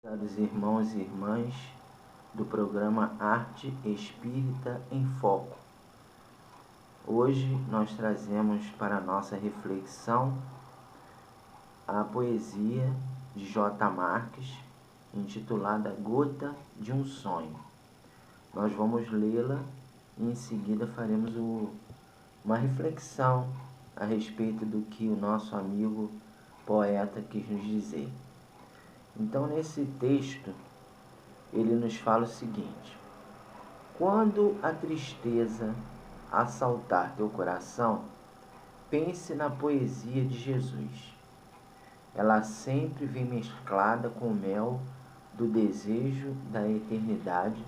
Caros irmãos e irmãs do programa Arte Espírita em Foco. Hoje nós trazemos para a nossa reflexão a poesia de J. Marques, intitulada Gota de um Sonho. Nós vamos lê-la e em seguida faremos uma reflexão a respeito do que o nosso amigo poeta quis nos dizer. Então, nesse texto, ele nos fala o seguinte: quando a tristeza assaltar teu coração, pense na poesia de Jesus. Ela sempre vem mesclada com o mel do desejo da eternidade,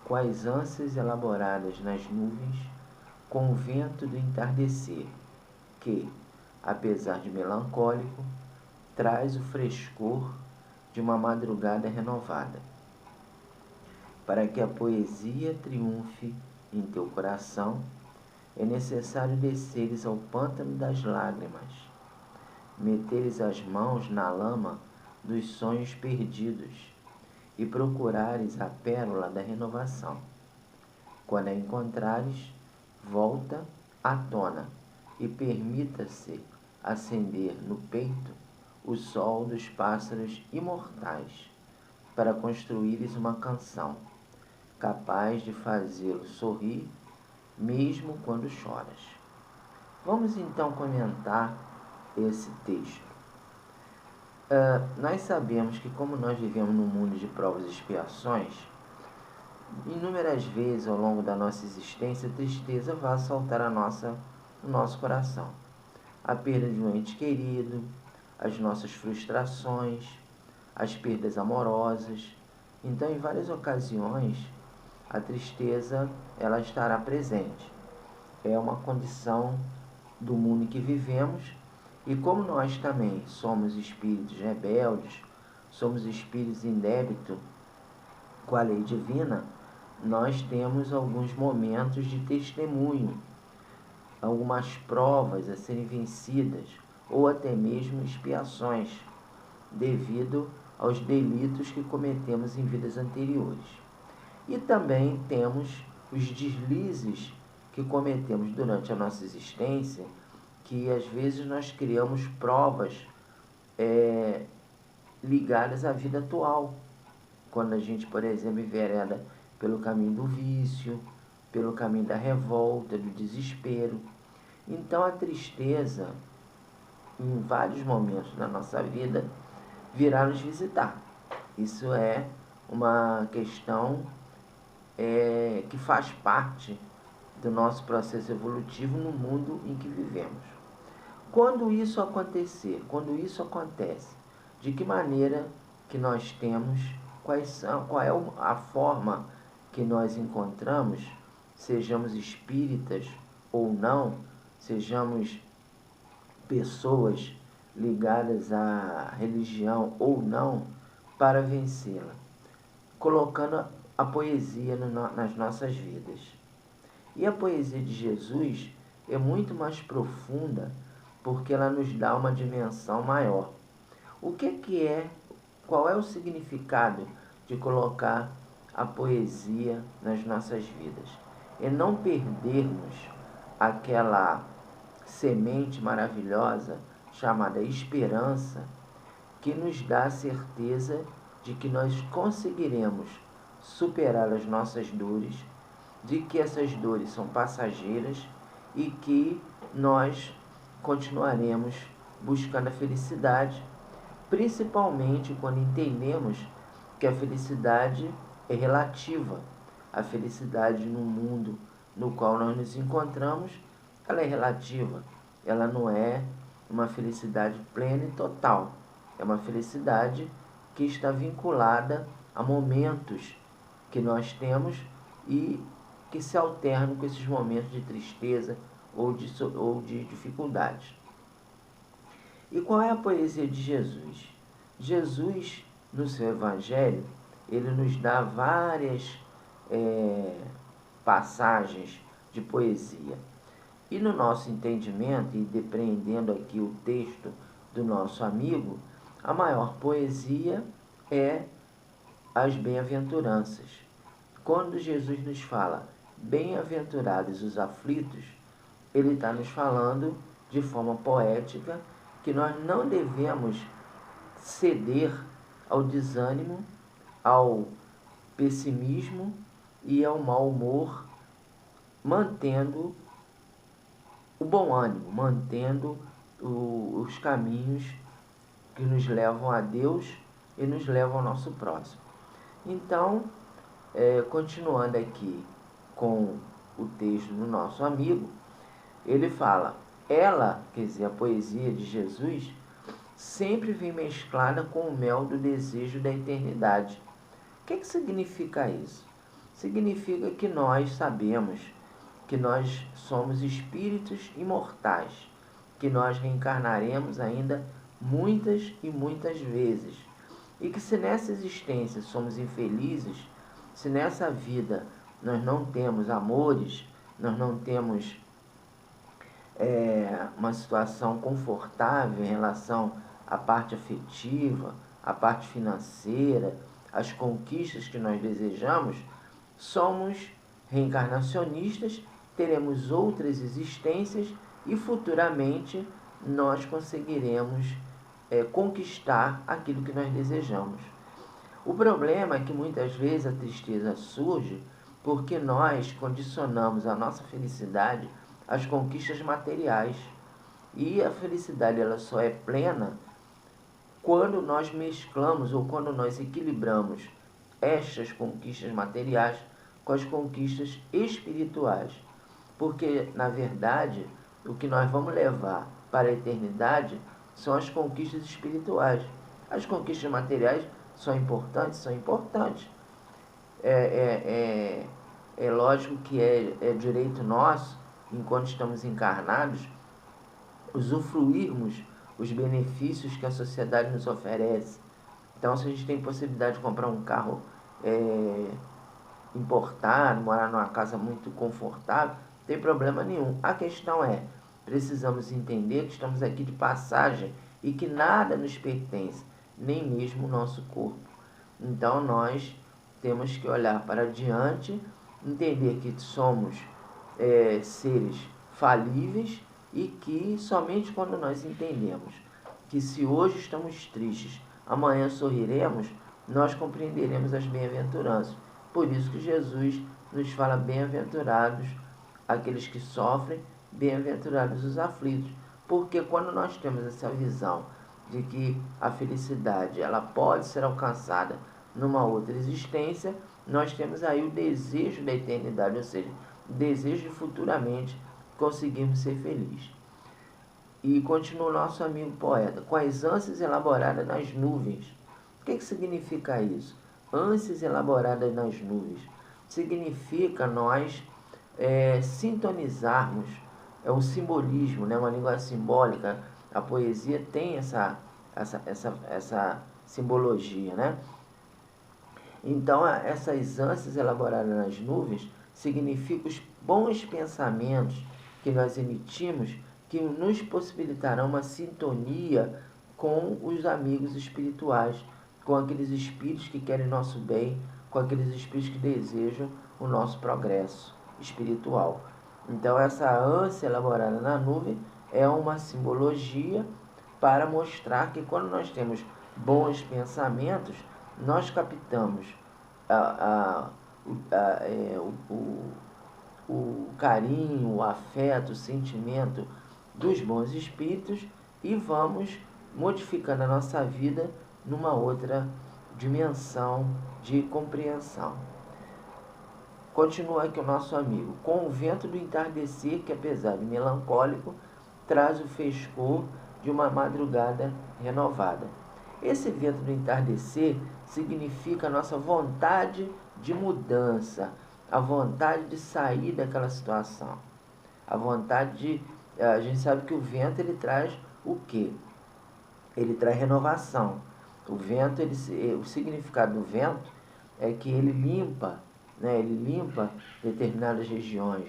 com as ânsias elaboradas nas nuvens, com o vento do entardecer, que, apesar de melancólico, traz o frescor de uma madrugada renovada. Para que a poesia triunfe em teu coração, é necessário desceres ao pântano das lágrimas, meteres as mãos na lama dos sonhos perdidos e procurares a pérola da renovação. Quando a encontrares, volta à tona e permita-se acender no peito o sol dos pássaros imortais, para construíres uma canção, capaz de fazê-lo sorrir, mesmo quando choras. Vamos então comentar esse texto. Nós sabemos que, como nós vivemos num mundo de provas e expiações, inúmeras vezes ao longo da nossa existência, a tristeza vai assaltar o nosso coração. A perda de um ente querido, as nossas frustrações, as perdas amorosas. Então, em várias ocasiões, a tristeza ela estará presente. É uma condição do mundo em que vivemos, e como nós também somos espíritos rebeldes, somos espíritos em débito com a lei divina, nós temos alguns momentos de testemunho, algumas provas a serem vencidas, ou até mesmo expiações, devido aos delitos que cometemos em vidas anteriores. E também temos os deslizes que cometemos durante a nossa existência, que às vezes nós criamos provas ligadas à vida atual. Quando a gente, por exemplo, envereda pelo caminho do vício, pelo caminho da revolta, do desespero. Então, a tristeza, em vários momentos da nossa vida, virá nos visitar. Isso é uma questão que faz parte do nosso processo evolutivo no mundo em que vivemos. Quando isso acontecer, quando isso acontece, de que maneira que nós temos, qual é a forma que nós encontramos, sejamos espíritas ou não, sejamos pessoas ligadas à religião ou não, para vencê-la, colocando a poesia nas nossas vidas. E a poesia de Jesus é muito mais profunda, porque ela nos dá uma dimensão maior. Qual é o significado de colocar a poesia nas nossas vidas? É não perdermos aquela semente maravilhosa chamada esperança, que nos dá a certeza de que nós conseguiremos superar as nossas dores, de que essas dores são passageiras e que nós continuaremos buscando a felicidade, principalmente quando entendemos que a felicidade é relativa. A felicidade no mundo no qual nós nos encontramos, ela é relativa. Ela não é uma felicidade plena e total. É uma felicidade que está vinculada a momentos que nós temos e que se alternam com esses momentos de tristeza ou de dificuldades. E qual é a poesia de Jesus? Jesus, no seu Evangelho, ele nos dá várias passagens de poesia. E no nosso entendimento, e depreendendo aqui o texto do nosso amigo, a maior poesia é as bem-aventuranças. Quando Jesus nos fala bem-aventurados os aflitos, ele está nos falando de forma poética que nós não devemos ceder ao desânimo, ao pessimismo e ao mau humor, mantendo o bom ânimo, mantendo os caminhos que nos levam a Deus e nos levam ao nosso próximo. Então, continuando aqui com o texto do nosso amigo, ele fala, ela, quer dizer, a poesia de Jesus, sempre vem mesclada com o mel do desejo da eternidade. O que significa isso? Significa que nós sabemos que nós somos espíritos imortais, que nós reencarnaremos ainda muitas e muitas vezes, e que se nessa existência somos infelizes, se nessa vida nós não temos amores, nós não temos uma situação confortável em relação à parte afetiva, à parte financeira, às conquistas que nós desejamos, somos reencarnacionistas, teremos outras existências e futuramente nós conseguiremos conquistar aquilo que nós desejamos. O problema é que muitas vezes a tristeza surge porque nós condicionamos a nossa felicidade às conquistas materiais. E a felicidade ela só é plena quando nós mesclamos ou quando nós equilibramos estas conquistas materiais com as conquistas espirituais. Porque, na verdade, o que nós vamos levar para a eternidade são as conquistas espirituais. As conquistas materiais são importantes, são importantes. É lógico que é direito nosso, enquanto estamos encarnados, usufruirmos os benefícios que a sociedade nos oferece. Então, se a gente tem possibilidade de comprar um carro importado, morar numa casa muito confortável, não tem problema nenhum. A questão é, precisamos entender que estamos aqui de passagem e que nada nos pertence, nem mesmo o nosso corpo. Então, nós temos que olhar para diante, entender que somos seres falíveis e que somente quando nós entendemos que se hoje estamos tristes, amanhã sorriremos, nós compreenderemos as bem-aventuranças. Por isso que Jesus nos fala bem-aventurados aqueles que sofrem, bem-aventurados os aflitos. Porque quando nós temos essa visão de que a felicidade ela pode ser alcançada numa outra existência, nós temos aí o desejo da eternidade, ou seja, o desejo de futuramente conseguirmos ser felizes. E continua o nosso amigo poeta, com as ânsias elaboradas nas nuvens. O que significa isso? Ânsias elaboradas nas nuvens. Significa nós sintonizarmos, é um simbolismo, né? Uma linguagem simbólica. A poesia tem essa simbologia, né? Então, essas ânsias elaboradas nas nuvens significam os bons pensamentos que nós emitimos, que nos possibilitarão uma sintonia com os amigos espirituais, com aqueles espíritos que querem nosso bem, com aqueles espíritos que desejam o nosso progresso espiritual. Então, essa ânsia elaborada na nuvem é uma simbologia para mostrar que quando nós temos bons pensamentos, nós captamos o carinho, o afeto, o sentimento dos bons espíritos e vamos modificando a nossa vida numa outra dimensão de compreensão. Continua aqui o nosso amigo. Com o vento do entardecer, que apesar de melancólico, traz o frescor de uma madrugada renovada. Esse vento do entardecer significa a nossa vontade de mudança, a vontade de sair daquela situação, a vontade de... A gente sabe que o vento ele traz o quê? Ele traz renovação. O vento, o significado do vento é que ele limpa, né? Ele limpa determinadas regiões,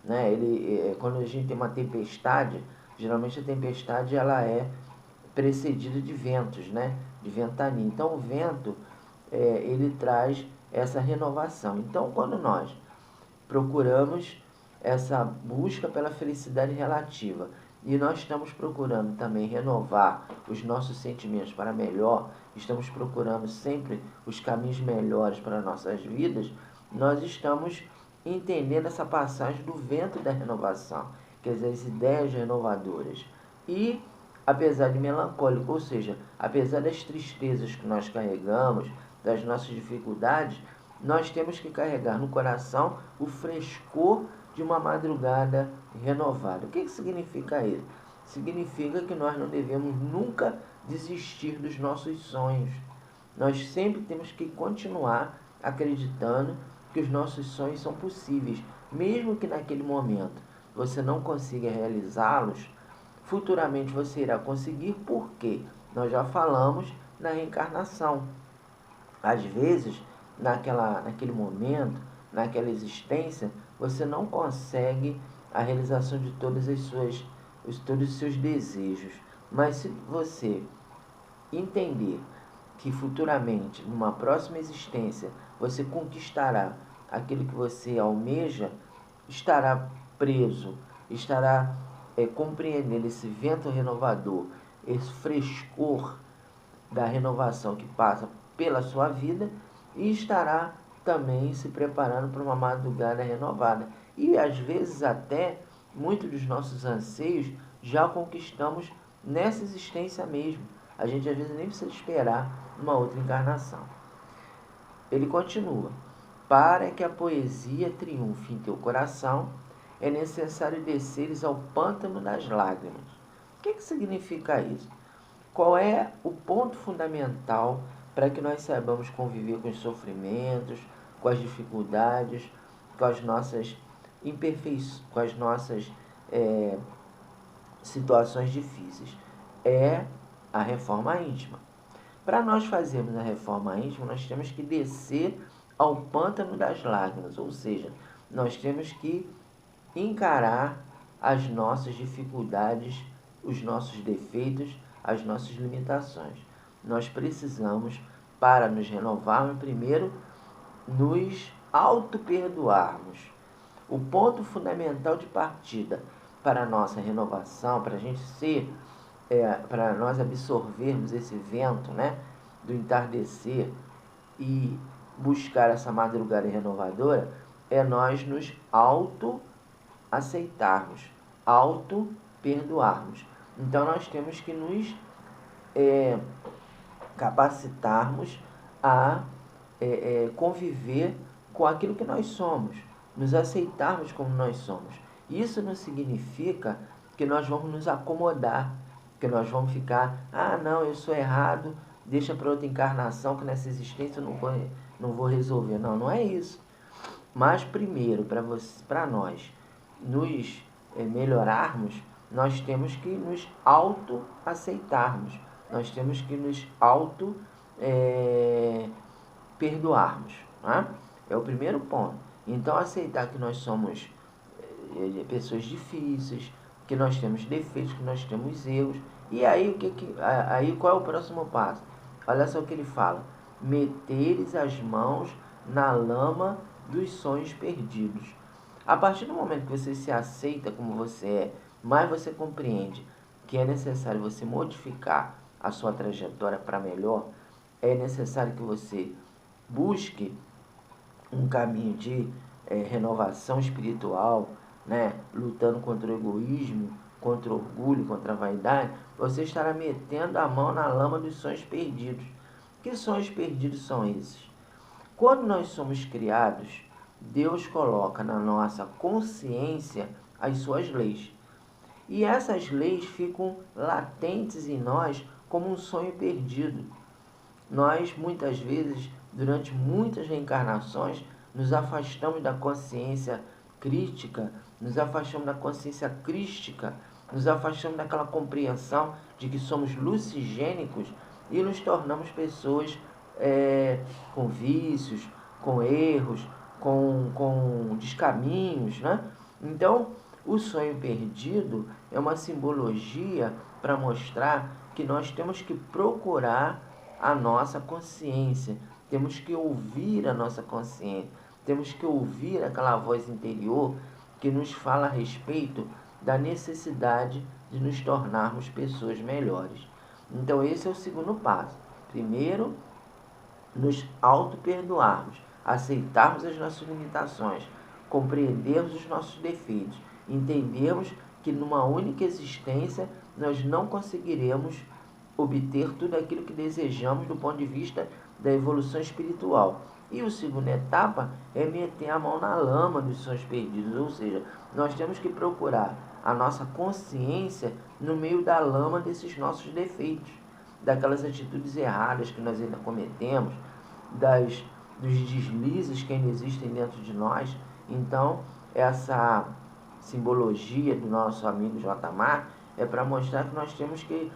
né? Quando a gente tem uma tempestade, geralmente a tempestade ela é precedida de ventos, né? De ventania. Então o vento ele traz essa renovação. Então, quando nós procuramos essa busca pela felicidade relativa e nós estamos procurando também renovar os nossos sentimentos para melhor, estamos procurando sempre os caminhos melhores para nossas vidas, nós estamos entendendo essa passagem do vento da renovação, quer dizer, as ideias renovadoras. E, apesar de melancólico, ou seja, apesar das tristezas que nós carregamos, das nossas dificuldades, nós temos que carregar no coração o frescor de uma madrugada renovada. O que significa isso? Significa que nós não devemos nunca desistir dos nossos sonhos. Nós sempre temos que continuar acreditando que os nossos sonhos são possíveis, mesmo que naquele momento você não consiga realizá-los, futuramente você irá conseguir, porque nós já falamos na reencarnação. Às vezes, naquele momento, naquela existência, você não consegue a realização de todos os seus desejos. Mas se você entender que futuramente, numa próxima existência, você conquistará aquilo que você almeja, estará preso, estará compreendendo esse vento renovador, esse frescor da renovação que passa pela sua vida, e estará também se preparando para uma madrugada renovada. E às vezes até muitos dos nossos anseios já conquistamos nessa existência mesmo. A gente às vezes nem precisa esperar uma outra encarnação. Ele continua: para que a poesia triunfe em teu coração, é necessário desceres ao pântano das lágrimas. O que significa isso? Qual é o ponto fundamental para que nós saibamos conviver com os sofrimentos, com as dificuldades, com as nossas imperfeições, com as nossas situações difíceis? É a reforma íntima. Para nós fazermos a reforma íntima, nós temos que descer ao pântano das lágrimas, ou seja, nós temos que encarar as nossas dificuldades, os nossos defeitos, as nossas limitações. Nós precisamos, para nos renovarmos, primeiro nos auto-perdoarmos. O ponto fundamental de partida para a nossa renovação, para a gente para nós absorvermos esse vento, né, do entardecer e buscar essa madrugada renovadora, é nós nos auto-aceitarmos, auto-perdoarmos. Então nós temos que nos capacitarmos a conviver com aquilo que nós somos, nos aceitarmos como nós somos. Isso não significa que nós vamos nos acomodar, que nós vamos ficar, não, eu sou errado, deixa para outra encarnação, que nessa existência eu não vou resolver. Não, não é isso. Mas primeiro, para nós nos melhorarmos, nós temos que nos auto-aceitarmos, nós temos que nos auto-perdoarmos. Né? É o primeiro ponto. Então, aceitar que nós somos pessoas difíceis, que nós temos defeitos, que nós temos erros. E aí, aí qual é o próximo passo? Olha só o que ele fala: meteres as mãos na lama dos sonhos perdidos. A partir do momento que você se aceita como você é, mais você compreende que é necessário você modificar a sua trajetória para melhor, é necessário que você busque um caminho de renovação espiritual, né? Lutando contra o egoísmo, contra o orgulho, contra a vaidade. Você estará metendo a mão na lama dos sonhos perdidos. Que sonhos perdidos são esses? Quando nós somos criados, Deus coloca na nossa consciência as suas leis. E essas leis ficam latentes em nós como um sonho perdido. Nós, muitas vezes, durante muitas reencarnações, nos afastamos da consciência crítica, nos afastamos da consciência crística, nos afastamos daquela compreensão de que somos lucigênicos e nos tornamos pessoas com vícios, com erros, com descaminhos, né? Então, o sonho perdido é uma simbologia para mostrar que nós temos que procurar a nossa consciência, temos que ouvir a nossa consciência, temos que ouvir aquela voz interior que nos fala a respeito da necessidade de nos tornarmos pessoas melhores. Então esse é o segundo passo. Primeiro, nos auto-perdoarmos, aceitarmos as nossas limitações, compreendermos os nossos defeitos, entendermos que numa única existência nós não conseguiremos obter tudo aquilo que desejamos do ponto de vista da evolução espiritual. E a segunda etapa é meter a mão na lama dos sonhos perdidos, ou seja, nós temos que procurar a nossa consciência no meio da lama desses nossos defeitos, daquelas atitudes erradas que nós ainda cometemos, dos deslizes que ainda existem dentro de nós. Então, essa simbologia do nosso amigo J. Mar é para mostrar que nós temos que,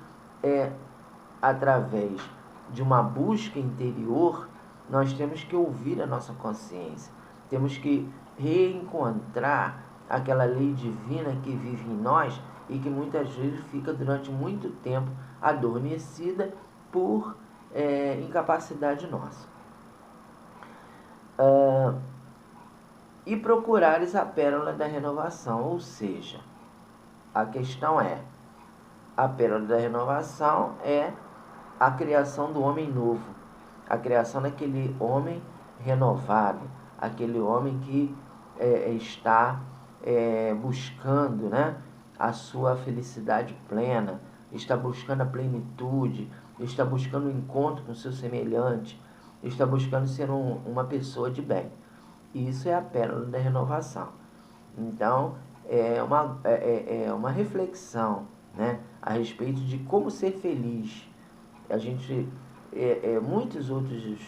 através de uma busca interior, nós temos que ouvir a nossa consciência, temos que reencontrar aquela lei divina que vive em nós e que muitas vezes fica durante muito tempo adormecida por incapacidade nossa. E procurares a pérola da renovação, ou seja, a questão é, a pérola da renovação é a criação do homem novo, a criação daquele homem renovado, aquele homem que está buscando, né, a sua felicidade plena, está buscando a plenitude, está buscando o encontro com o seu semelhante, está buscando ser uma pessoa de bem. Isso é a pérola da renovação. Então, é uma reflexão, né, a respeito de como ser feliz. A gente, muitos outros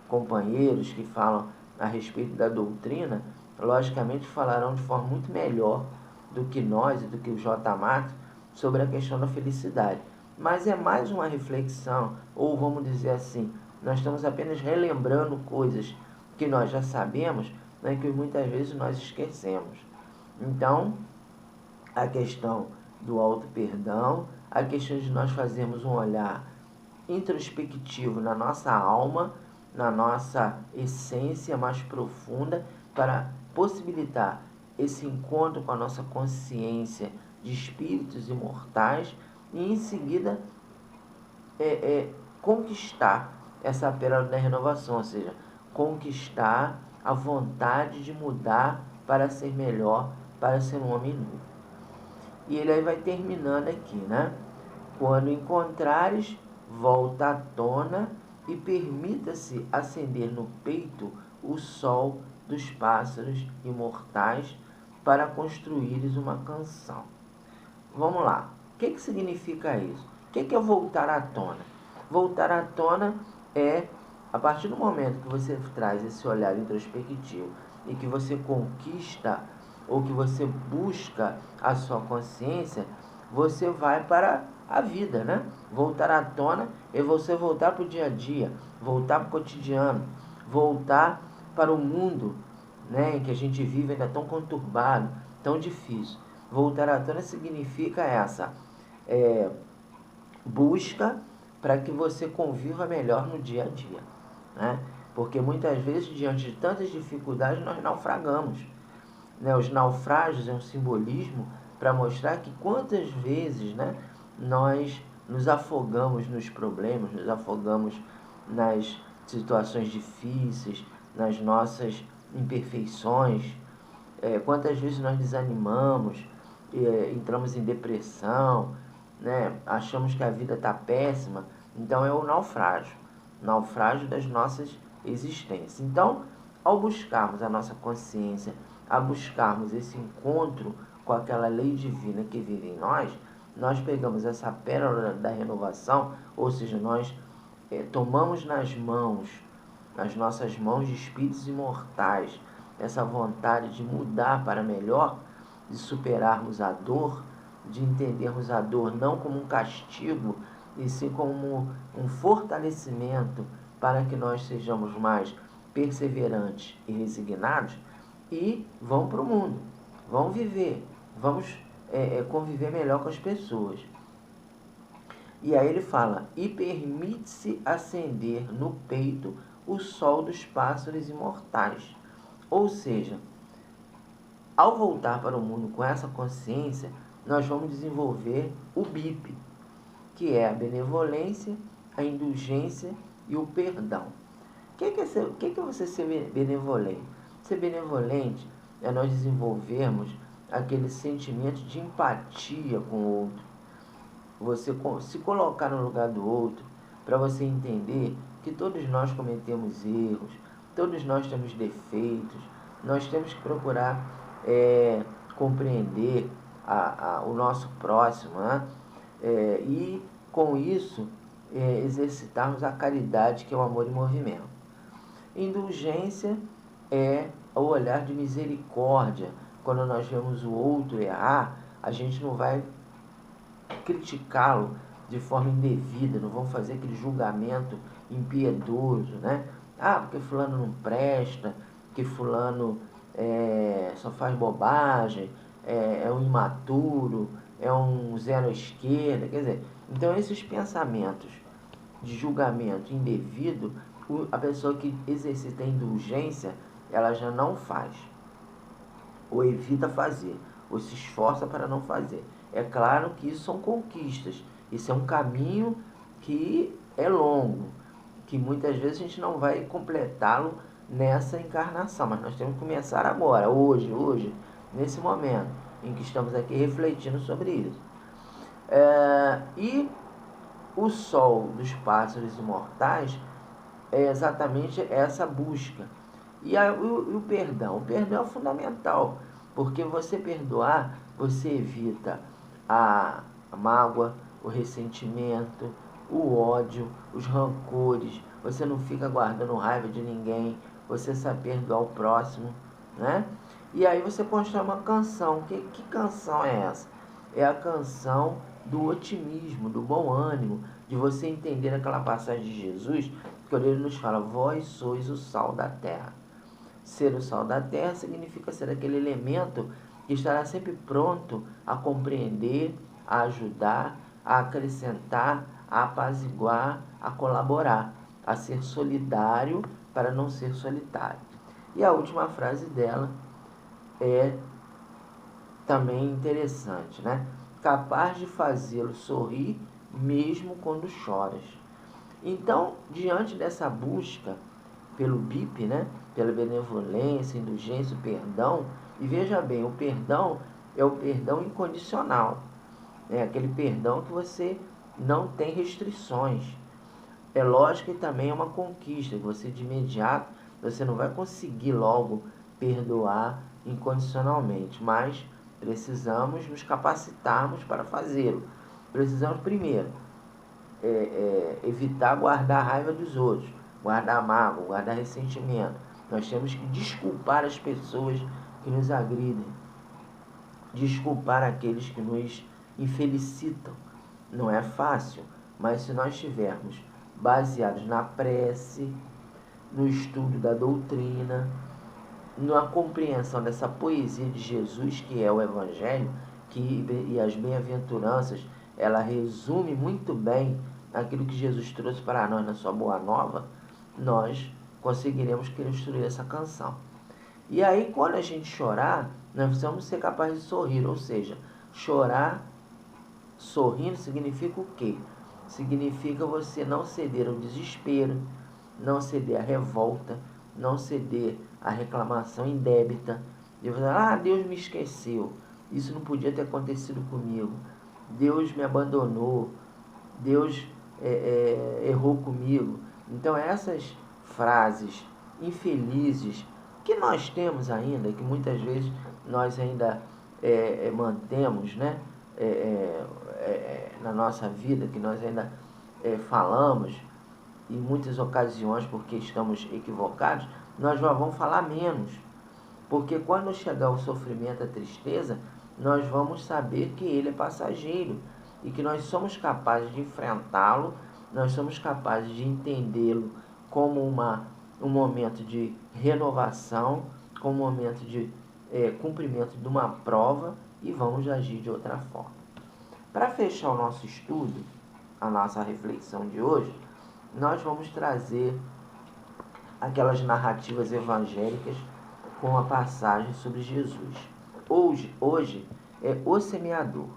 companheiros que falam a respeito da doutrina, logicamente falarão de forma muito melhor do que nós e do que o J. Mato sobre a questão da felicidade. Mas é mais uma reflexão, ou vamos dizer assim, nós estamos apenas relembrando coisas que nós já sabemos, né, que muitas vezes nós esquecemos. Então, a questão do auto-perdão, a questão de nós fazermos um olhar introspectivo na nossa alma, na nossa essência mais profunda, para possibilitar esse encontro com a nossa consciência de espíritos imortais e, em seguida, conquistar essa pérola da renovação, ou seja, conquistar a vontade de mudar para ser melhor, para ser um homem novo. E ele aí vai terminando aqui, né? Quando encontrares, volta à tona e permita-se acender no peito o sol dos pássaros imortais para construires uma canção. Vamos lá. O que significa isso? O que é voltar à tona? Voltar à tona é, a partir do momento que você traz esse olhar introspectivo e que você conquista ou que você busca a sua consciência, você vai para a vida, né? Voltar à tona é você voltar para o dia a dia, voltar para o cotidiano, voltar para o mundo, né, em que a gente vive ainda tão conturbado, tão difícil. Voltar à tona significa essa busca para que você conviva melhor no dia a dia, né? Porque muitas vezes, diante de tantas dificuldades, nós naufragamos, né? Os naufrágios é um simbolismo para mostrar que quantas vezes, né, nós nos afogamos nos problemas, nos afogamos nas situações difíceis, nas nossas imperfeições, quantas vezes nós desanimamos, entramos em depressão, né, achamos que a vida está péssima. Então é o naufrágio das nossas existências. Então, ao buscarmos a nossa consciência, a buscarmos esse encontro com aquela lei divina que vive em nós, nós pegamos essa pérola da renovação, ou seja, nós tomamos nas nossas mãos de espíritos imortais, essa vontade de mudar para melhor, de superarmos a dor, de entendermos a dor não como um castigo, e sim como um fortalecimento para que nós sejamos mais perseverantes e resignados, e vão para o mundo, vão viver, vamos conviver melhor com as pessoas. E aí ele fala, e permite-se acender no peito o sol dos pássaros imortais. Ou seja, ao voltar para o mundo com essa consciência, nós vamos desenvolver o BIP, que é a benevolência, a indulgência e o perdão. O que é você ser benevolente? Ser benevolente é nós desenvolvermos aquele sentimento de empatia com o outro. Você se colocar no lugar do outro, para você entender que todos nós cometemos erros, todos nós temos defeitos, nós temos que procurar compreender o nosso próximo, né? E com isso exercitarmos a caridade, que é o amor em movimento. Indulgência é o olhar de misericórdia. Quando nós vemos o outro errar, a gente não vai criticá-lo de forma indevida, não vamos fazer aquele julgamento impiedoso, né? Ah, porque fulano não presta, que fulano só faz bobagem, é um imaturo, é um zero à esquerda, quer dizer, então esses pensamentos de julgamento indevido, a pessoa que exercita a indulgência, ela já não faz, ou evita fazer, ou se esforça para não fazer. É claro que isso são conquistas, isso é um caminho que é longo, que muitas vezes a gente não vai completá-lo nessa encarnação, mas nós temos que começar agora, hoje, nesse momento em que estamos aqui refletindo sobre isso. E o sol dos pássaros imortais é exatamente essa busca. E o perdão? O perdão é fundamental, porque você perdoar, você evita a mágoa, o ressentimento, o ódio, os rancores. Você não fica guardando raiva de ninguém, você sabe perdoar o próximo, né? E aí você constrói uma canção. Que canção é essa? É a canção do otimismo, do bom ânimo, de você entender aquela passagem de Jesus, quando ele nos fala: vós sois o sal da terra. Ser o sal da terra significa ser aquele elemento que estará sempre pronto a compreender, a ajudar, a acrescentar, a apaziguar, a colaborar, a ser solidário para não ser solitário. E a última frase dela é também interessante, né? Capaz de fazê-lo sorrir mesmo quando choras. Então, diante dessa busca pelo BIP, né? Pela benevolência, indulgência, o perdão, e veja bem, o perdão é o perdão incondicional, é aquele perdão que você não tem restrições. É lógico que também é uma conquista, que você de imediato, você não vai conseguir logo perdoar incondicionalmente, mas precisamos nos capacitarmos para fazê-lo. Precisamos primeiro evitar guardar a raiva dos outros, guardar mágoa, guardar ressentimento. Nós temos que desculpar as pessoas que nos agridem, desculpar aqueles que nos infelicitam. Não é fácil, mas se nós estivermos baseados na prece, no estudo da doutrina, na compreensão dessa poesia de Jesus, que é o Evangelho, e as bem-aventuranças, ela resume muito bem aquilo que Jesus trouxe para nós na sua boa nova, nós conseguiremos construir essa canção. E aí, quando a gente chorar, nós precisamos ser capazes de sorrir, ou seja, chorar sorrindo significa o quê? Significa você não ceder ao desespero, não ceder à revolta, não ceder à reclamação indébita. De você, Deus me esqueceu, isso não podia ter acontecido comigo, Deus me abandonou, Deus errou comigo. Então essas frases infelizes que nós temos ainda, que muitas vezes nós ainda mantemos, né? Na nossa vida, que nós ainda falamos, em muitas ocasiões porque estamos equivocados, nós já vamos falar menos. Porque quando chegar o sofrimento, a tristeza, nós vamos saber que ele é passageiro e que nós somos capazes de enfrentá-lo, nós somos capazes de entendê-lo como um momento de renovação, como um momento de cumprimento de uma prova, e vamos agir de outra forma. Para fechar o nosso estudo, a nossa reflexão de hoje, nós vamos trazer aquelas narrativas evangélicas com a passagem sobre Jesus. Hoje é o semeador.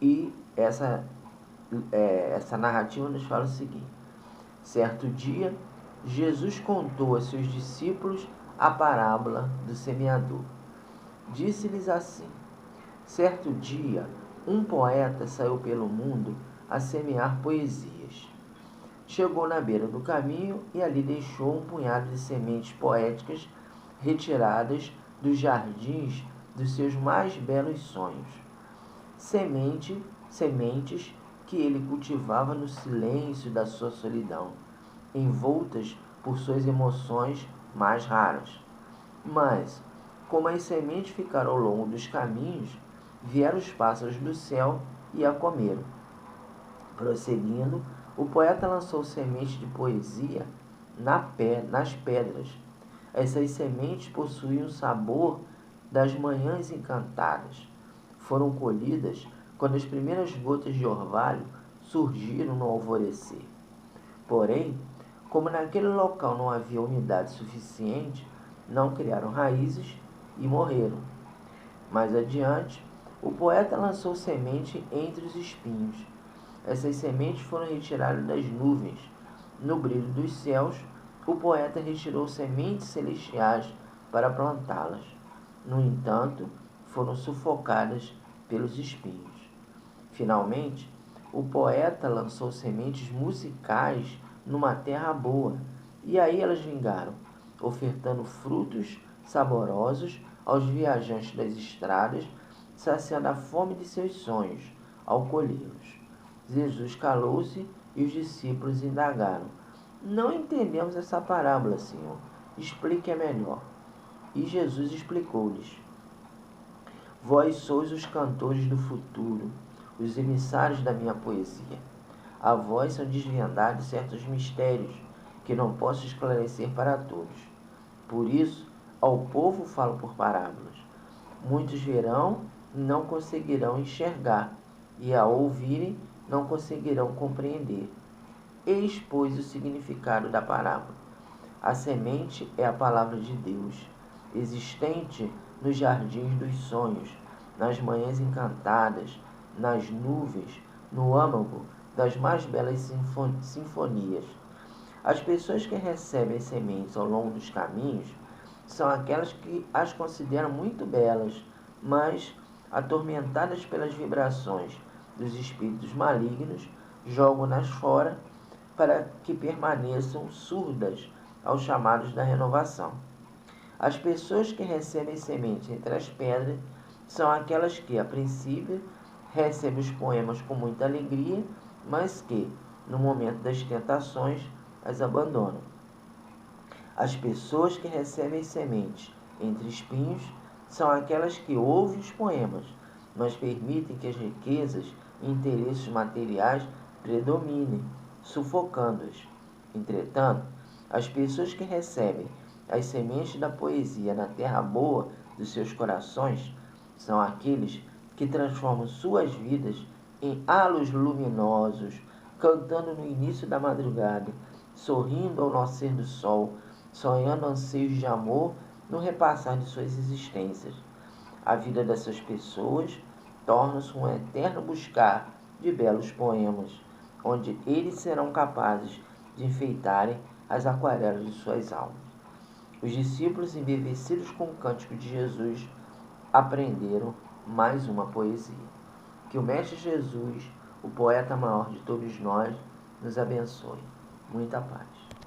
E essa narrativa nos fala o seguinte: certo dia, Jesus contou a seus discípulos a parábola do semeador. Disse-lhes assim: certo dia, um poeta saiu pelo mundo a semear poesias. Chegou na beira do caminho e ali deixou um punhado de sementes poéticas retiradas dos jardins dos seus mais belos sonhos. Sementes que ele cultivava no silêncio da sua solidão, envoltas por suas emoções mais raras. Mas, como as sementes ficaram ao longo dos caminhos, vieram os pássaros do céu e a comeram. Prosseguindo, o poeta lançou sementes de poesia nas pedras. Essas sementes possuíam o sabor das manhãs encantadas. Foram colhidas quando as primeiras gotas de orvalho surgiram no alvorecer. Porém, como naquele local não havia umidade suficiente, não criaram raízes e morreram. Mais adiante, o poeta lançou semente entre os espinhos. Essas sementes foram retiradas das nuvens. No brilho dos céus, o poeta retirou sementes celestiais para plantá-las. No entanto, foram sufocadas pelos espinhos. Finalmente, o poeta lançou sementes musicais numa terra boa, e aí elas vingaram, ofertando frutos saborosos aos viajantes das estradas, saciando a fome de seus sonhos ao colhê-los. Jesus calou-se e os discípulos indagaram: não entendemos essa parábola, Senhor. Explique-a melhor. E Jesus explicou-lhes: vós sois os cantores do futuro, os emissários da minha poesia. A vós são desvendados certos mistérios que não posso esclarecer para todos. Por isso, ao povo falo por parábolas. Muitos verão e não conseguirão enxergar, e ao ouvirem não conseguirão compreender. Eis, pois, o significado da parábola. A semente é a palavra de Deus, existente nos jardins dos sonhos, nas manhãs encantadas, nas nuvens, no âmago das mais belas sinfonias. As pessoas que recebem as sementes ao longo dos caminhos são aquelas que as consideram muito belas, mas, atormentadas pelas vibrações dos espíritos malignos, jogam-nas fora para que permaneçam surdas aos chamados da renovação. As pessoas que recebem sementes entre as pedras são aquelas que, a princípio, recebem os poemas com muita alegria, mas que, no momento das tentações, as abandonam. As pessoas que recebem sementes entre espinhos são aquelas que ouvem os poemas, mas permitem que as riquezas e interesses materiais predominem, sufocando-as. Entretanto, as pessoas que recebem as sementes da poesia na terra boa dos seus corações são aqueles que transformam suas vidas em halos luminosos, cantando no início da madrugada, sorrindo ao nascer do sol, sonhando anseios de amor no repassar de suas existências. A vida dessas pessoas torna-se um eterno buscar de belos poemas, onde eles serão capazes de enfeitarem as aquarelas de suas almas. Os discípulos, embevecidos com o cântico de Jesus, aprenderam mais uma poesia. Que o Mestre Jesus, o poeta maior de todos nós, nos abençoe. Muita paz.